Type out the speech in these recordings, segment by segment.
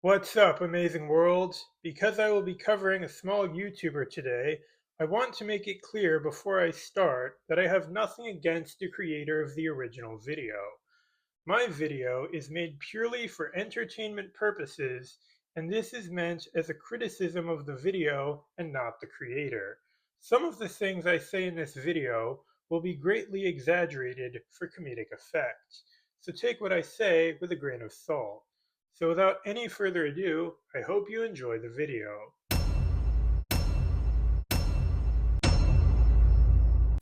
What's up, amazing world? Because I will be covering a small YouTuber today, I want to make it clear before I start that I have nothing against the creator of the original video. My video is made purely for entertainment purposes, and this is meant as a criticism of the video and not the creator. Some of the things I say in this video will be greatly exaggerated for comedic effect, so take what I say with a grain of salt. So without any further ado, I hope you enjoy the video.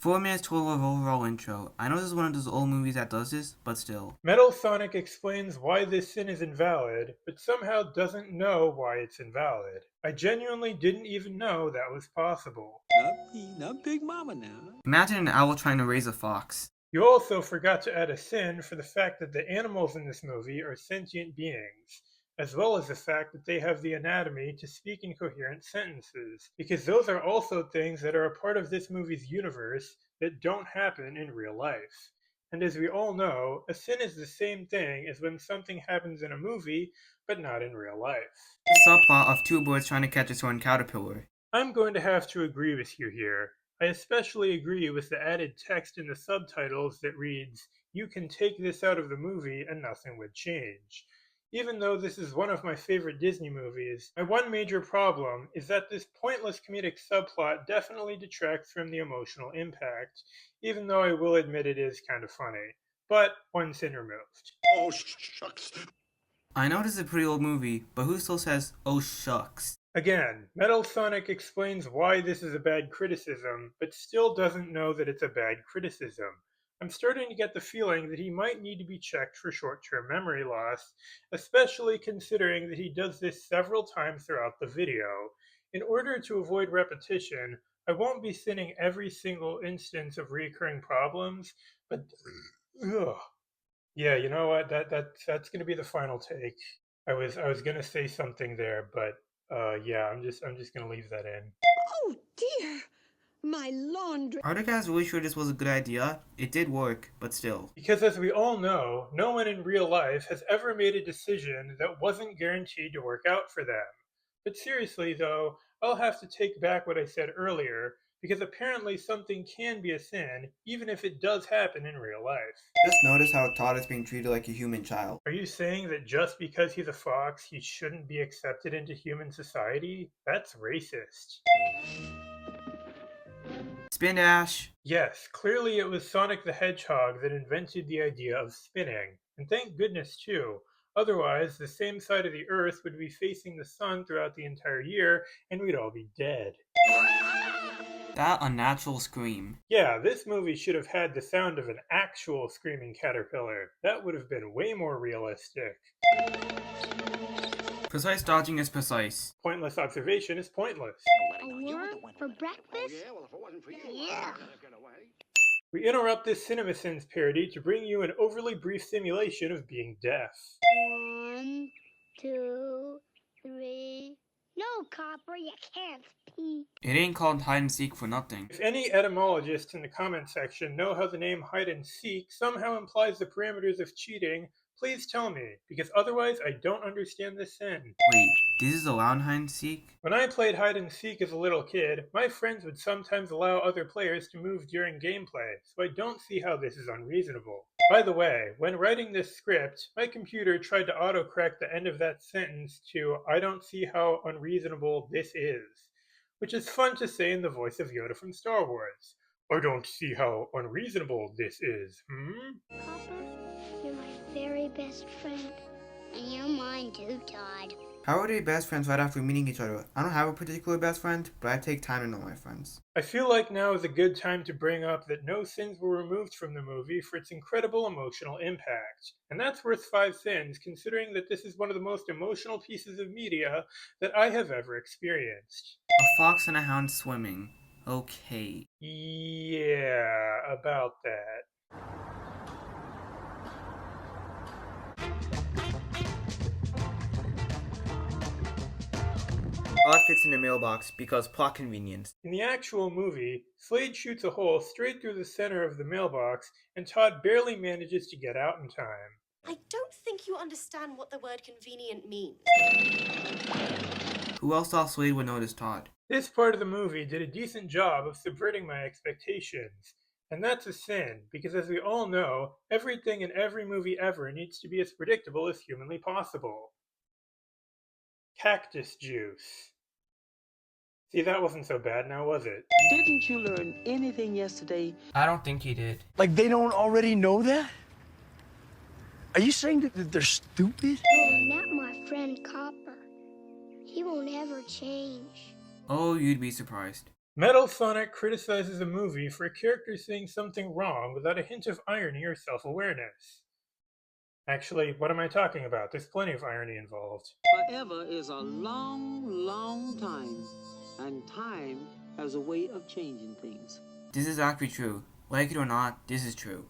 4 minutes total of overall intro. I know this is one of those old movies that does this, but still. MetalSonic explains why this sin is invalid, but somehow doesn't know why it's invalid. I genuinely didn't even know that was possible. Not me, not Big Mama now. Imagine an owl trying to raise a fox. You also forgot to add a sin for the fact that the animals in this movie are sentient beings, as well as the fact that they have the anatomy to speak in coherent sentences, because those are also things that are a part of this movie's universe that don't happen in real life. And as we all know, a sin is the same thing as when something happens in a movie, but not in real life. Subplot of two birds trying to catch a torn caterpillar. I'm going to have to agree with you here. I especially agree with the added text in the subtitles that reads, "You can take this out of the movie and nothing would change." Even though this is one of my favorite Disney movies, my one major problem is that this pointless comedic subplot definitely detracts from the emotional impact, even though I will admit it is kind of funny. But one sin removed. Oh, shucks. I know this is a pretty old movie, but who still says, oh shucks? Again, Metal Sonic explains why this is a bad criticism, but still doesn't know that it's a bad criticism. I'm starting to get the feeling that he might need to be checked for short-term memory loss, especially considering that he does this several times throughout the video. In order to avoid repetition, I won't be sinning every single instance of recurring problems, but ugh. Yeah, you know what? That's gonna be the final take. I was gonna say something there, but yeah, I'm just gonna leave that in. Oh dear, my laundry. Are the guys really sure this was a good idea? It did work, but still. Because as we all know, no one in real life has ever made a decision that wasn't guaranteed to work out for them. But seriously though, I'll have to take back what I said earlier, because apparently something can be a sin, even if it does happen in real life. Just notice how Todd is being treated like a human child. Are you saying that just because he's a fox, he shouldn't be accepted into human society? That's racist. Spin dash! Yes, clearly it was Sonic the Hedgehog that invented the idea of spinning. And thank goodness, too. Otherwise, the same side of the Earth would be facing the sun throughout the entire year, and we'd all be dead. That unnatural scream. Yeah, this movie should have had the sound of an actual screaming caterpillar. That would have been way more realistic. Precise dodging is precise. Pointless observation is pointless. A worm for breakfast? Yeah. We interrupt this CinemaSins parody to bring you an overly brief simulation of being deaf. 1, 2, 3. No, Copper, you can't pee. It ain't called hide and seek for nothing. If any etymologists in the comment section know how the name hide and seek somehow implies the parameters of cheating, please tell me, because otherwise I don't understand this sin. Wait, this is allowed hide and seek? When I played hide and seek as a little kid, my friends would sometimes allow other players to move during gameplay, so I don't see how this is unreasonable. By the way, when writing this script, my computer tried to autocorrect the end of that sentence to "I don't see how unreasonable this is," which is fun to say in the voice of Yoda from Star Wars. I don't see how unreasonable this is, Copper, you're my very best friend. And you're mine too, Todd. How are they best friends right after meeting each other? I don't have a particular best friend, but I take time to know my friends. I feel like now is a good time to bring up that no sins were removed from the movie for its incredible emotional impact. And that's worth 5 sins, considering that this is one of the most emotional pieces of media that I have ever experienced. A fox and a hound swimming. Okay. Yeah, about that. Todd fits in the mailbox because plot convenience. In the actual movie, Slade shoots a hole straight through the center of the mailbox, and Todd barely manages to get out in time. I don't think you understand what the word convenient means. Who else thought Slade would notice Todd? This part of the movie did a decent job of subverting my expectations. And that's a sin, because as we all know, everything in every movie ever needs to be as predictable as humanly possible. Cactus juice. See, that wasn't so bad now, was it? Didn't you learn anything yesterday? I don't think he did. Like they don't already know that? Are you saying that they're stupid? Oh, not my friend Copper. He won't ever change. Oh, you'd be surprised. MetalSonic criticizes a movie for a character saying something wrong without a hint of irony or self-awareness. Actually, what am I talking about? There's plenty of irony involved. Forever is a long, long time. And time has a way of changing things. This is actually true. Like it or not, this is true.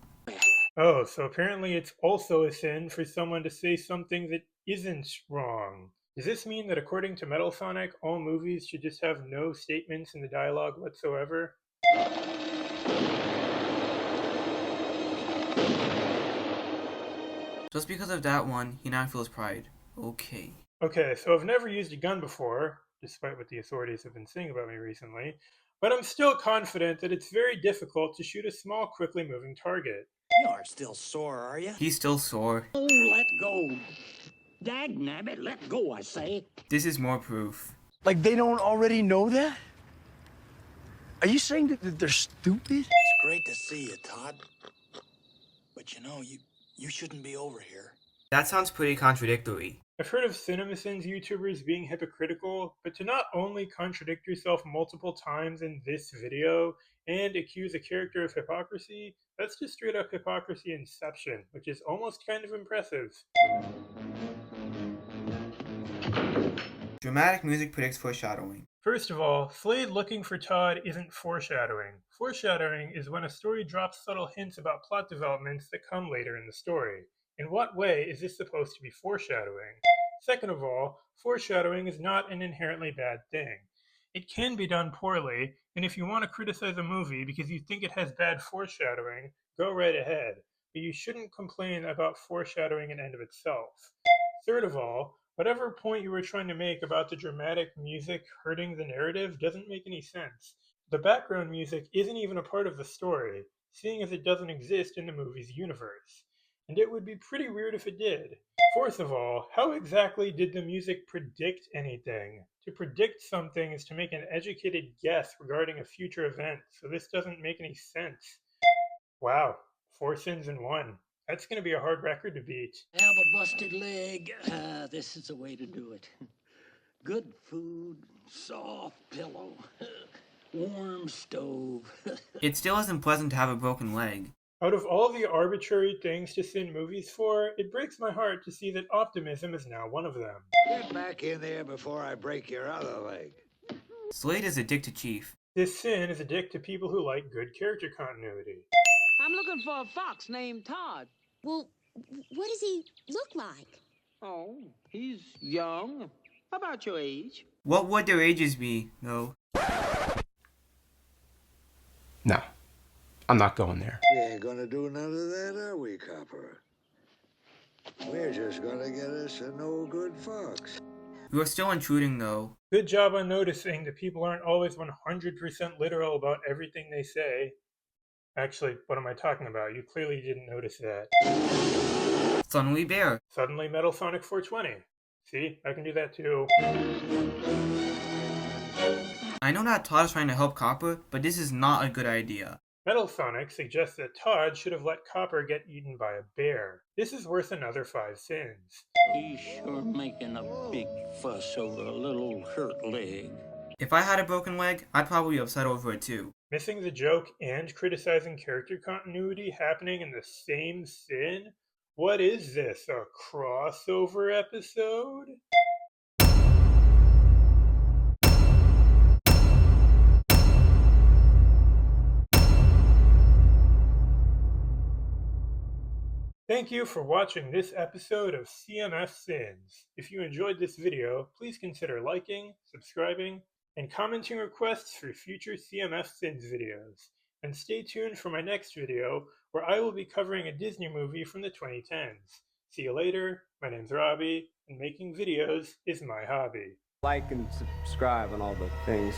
Oh, so apparently it's also a sin for someone to say something that isn't wrong. Does this mean that according to MetalSonic, all movies should just have no statements in the dialogue whatsoever? Just because of that one, he now feels pride. Okay. Okay, so I've never used a gun before, despite what the authorities have been saying about me recently, but I'm still confident that it's very difficult to shoot a small, quickly moving target. You aren't still sore, are you? He's still sore. Oh, let go. Dagnabbit, let go, I say. This is more proof. Like they don't already know that? Are you saying that they're stupid? It's great to see you, Todd. But you know, you shouldn't be over here. That sounds pretty contradictory. I've heard of CinemaSins YouTubers being hypocritical, but to not only contradict yourself multiple times in this video and accuse a character of hypocrisy, that's just straight up hypocrisy inception, which is almost kind of impressive. Dramatic music predicts foreshadowing. First of all, Slade looking for Todd isn't foreshadowing. Foreshadowing is when a story drops subtle hints about plot developments that come later in the story. In what way is this supposed to be foreshadowing? Second of all, foreshadowing is not an inherently bad thing. It can be done poorly, and if you want to criticize a movie because you think it has bad foreshadowing, go right ahead, but you shouldn't complain about foreshadowing in and of itself. Third of all, whatever point you were trying to make about the dramatic music hurting the narrative doesn't make any sense. The background music isn't even a part of the story, seeing as it doesn't exist in the movie's universe. And it would be pretty weird if it did. Fourth of all, how exactly did the music predict anything? To predict something is to make an educated guess regarding a future event, so this doesn't make any sense. Wow, 4 sins in 1. That's going to be a hard record to beat. Have a busted leg. This is the way to do it. Good food, soft pillow, warm stove. It still isn't pleasant to have a broken leg. Out of all the arbitrary things to sin movies for, it breaks my heart to see that optimism is now one of them. Get back in there before I break your other leg. Slade is a dick to Chief. This sin is a dick to people who like good character continuity. I'm looking for a fox named Todd. Well, what does he look like? Oh, he's young. About your age. What would their ages be, though? No, I'm not going there. We ain't gonna do none of that, are we, Copper? We're just gonna get us a no-good fox. You're still intruding, though. Good job on noticing that people aren't always 100% literal about everything they say. Actually, what am I talking about? You clearly didn't notice that. Suddenly Bear. Suddenly MetalSonic420. See, I can do that too. I know that Todd is trying to help Copper, but this is not a good idea. MetalSonic suggests that Todd should have let Copper get eaten by a bear. This is worth another 5 sins. He's sure making a big fuss over a little hurt leg. If I had a broken leg, I'd probably be upset over it too. Missing the joke and criticizing character continuity happening in the same sin? What is this, a crossover episode? Thank you for watching this episode of CMF Sins. If you enjoyed this video, please consider liking, subscribing, and commenting requests for future CMF Sins videos. And stay tuned for my next video, where I will be covering a Disney movie from the 2010s. See you later, my name's Robbie, and making videos is my hobby. Like and subscribe on all the things.